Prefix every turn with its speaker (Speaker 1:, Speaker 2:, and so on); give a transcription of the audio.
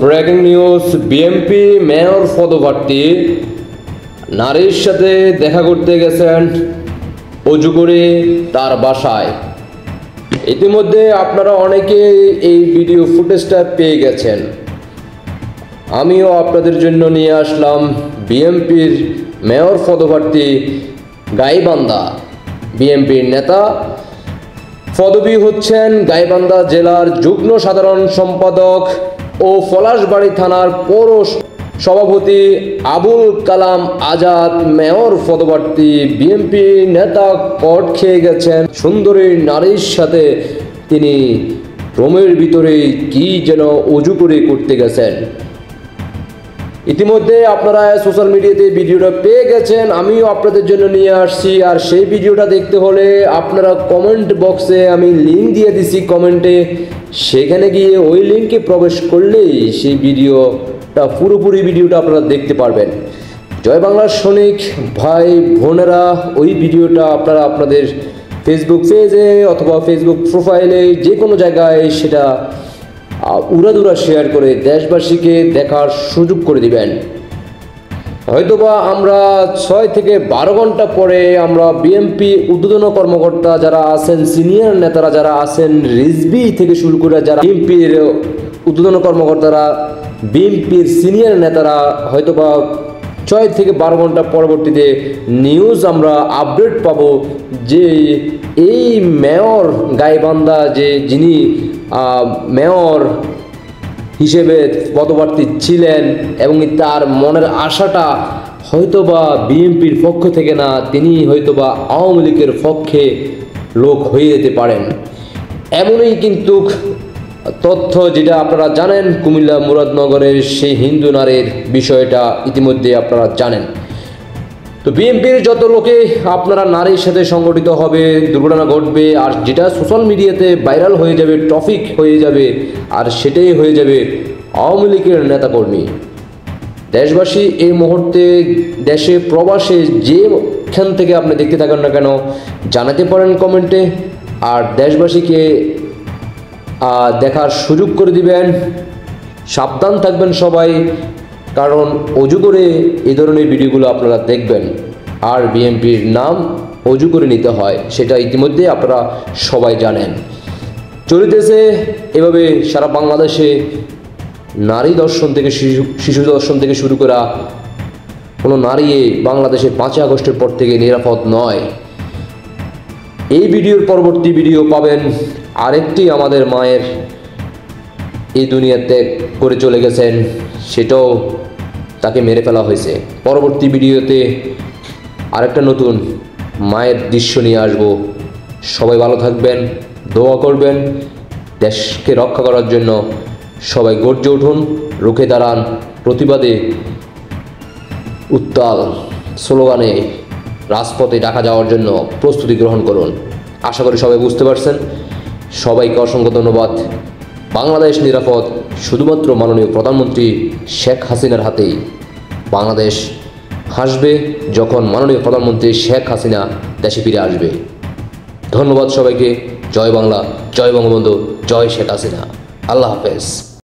Speaker 1: Breaking news, BNP mayor পদপ্রার্থী নারীর সাথে দেখা করতে গেছেন অজু করে তার বাসায়। ইতিমধ্যে আপনারা অনেকে এই ভিডিও ফুটেজটা পেয়ে গেছেন। আমিও আপনাদের জন্য নিয়ে আসলাম বিএনপির মেয়র পদপ্রার্থী গাইবান্ধা বিএনপির নেতা। পদবী হচ্ছেন গাইবান্ধা জেলার যুগ্ম সাধারণ সম্পাদক ও পলাশবাড়ী থানার পৌর সভাপতি আবুল কালাম আজাদ। মেয়র পদপ্রার্থী বিএনপি নেতা কট খেয়ে গেছেন সুন্দরী নারীর সাথে। তিনি রোমের ভিতরে কি যেন অজু করে করতে গেছেন। ইতিমধ্যে আপনারা সোশ্যাল মিডিয়াতে ভিডিওটা পেয়ে গেছেন, আমিও আপনাদের জন্য নিয়ে আসছি। আর সেই ভিডিওটা দেখতে হলে আপনারা কমেন্ট বক্সে আমি লিঙ্ক দিয়ে দিছি কমেন্টে, সেখানে গিয়ে ওই লিঙ্কে প্রবেশ করলেই সেই ভিডিওটা পুরোপুরি ভিডিওটা আপনারা দেখতে পারবেন। জয় বাংলার সৈনিক ভাই বোনেরা, ওই ভিডিওটা আপনারা আপনাদের ফেসবুক পেজে অথবা ফেসবুক প্রোফাইলে যে কোনো জায়গায় সেটা উড়াদুরা শেয়ার করে দেশবাসীকে দেখার সুযোগ করে দিবেন। হয়তোবা আমরা 6 থেকে 12 ঘন্টা পরে আমরা বিএনপি ঊর্ধ্বতন কর্মকর্তা যারা আছেন, সিনিয়র নেতারা যারা আছেন, রিজভি থেকে শুরু করে যারা বিএনপির ঊর্ধ্বতন কর্মকর্তারা, বিএনপির সিনিয়র নেতারা হয়তোবা 6 থেকে 12 ঘন্টা পরবর্তীতে নিউজ আমরা আপডেট পাবো যে এই মেয়র গাইবান্ধা যিনি মেয়র হিসেবে পদপ্রার্থী ছিলেন এবং তার মনের আশাটা হয়তোবা বিএনপির পক্ষ থেকে না, তিনি হয়তোবা আওয়ামী লীগের পক্ষে লোক হয়ে যেতে পারেন। এমনই কিন্তু তথ্য যেটা আপনারা জানেন, কুমিল্লা মুরাদনগরের সেই হিন্দু নারীর বিষয়টা ইতিমধ্যে আপনারা জানেন। তো বিএনপির যত লোকে আপনারা নারীর সাথে সংগঠিত হবে, দুর্ঘটনা ঘটবে, আর যেটা সোশ্যাল মিডিয়াতে ভাইরাল হয়ে যাবে, টপিক হয়ে যাবে, আর সেটাই হয়ে যাবে আওয়ামী লীগের নেতাকর্মী। দেশবাসী এই মুহূর্তে দেশে প্রবাসে যেখান থেকে আপনি দেখতে থাকেন না কেন জানাতে পারেন কমেন্টে, আর দেশবাসীকে দেখার সুযোগ করে দিবেন। সাবধান থাকবেন সবাই, কারণ অজু করে এই ধরনের ভিডিওগুলো আপনারা দেখবেন। আর বিএনপির নাম অজু করে নিতে হয়, সেটা ইতিমধ্যে আপনারা সবাই জানেন। চলিতেছে এভাবে সারা বাংলাদেশে নারী দর্শন থেকে শিশু দর্শন থেকে শুরু করা কোনো নারী বাংলাদেশে 5 আগস্টের পর থেকে নিরাপদ নয়। এই ভিডিওর পরবর্তী ভিডিও পাবেন আরেকটি আমাদের মায়ের এই দুনিয়া ত্যাগ করে চলে গেছেন, সেটাও তাকে মেরে ফেলা হয়েছে। পরবর্তী ভিডিওতে আরেকটা নতুন মায়ের দৃশ্য নিয়ে আসব। সবাই ভালো থাকবেন, দোয়া করবেন, দেশকে রক্ষা করার জন্য সবাই গর্জে উঠুন, রুখে দাঁড়ান, প্রতিবাদে উত্তাল স্লোগানে রাজপথে ডাকা যাওয়ার জন্য প্রস্তুতি গ্রহণ করুন। আশা করি সবাই বুঝতে পারছেন। সবাইকে অসংখ্য ধন্যবাদ। বাংলাদেশ নিরাপদ শুধুমাত্র মাননীয় প্রধানমন্ত্রী শেখ হাসিনার হাতেই। বাংলাদেশ হাসবে যখন মাননীয় প্রধানমন্ত্রী শেখ হাসিনা দেশে ফিরে আসবে। ধন্যবাদ সবাইকে। জয় বাংলা, জয় বঙ্গবন্ধু, জয় শেখ হাসিনা। আল্লাহ হাফেজ।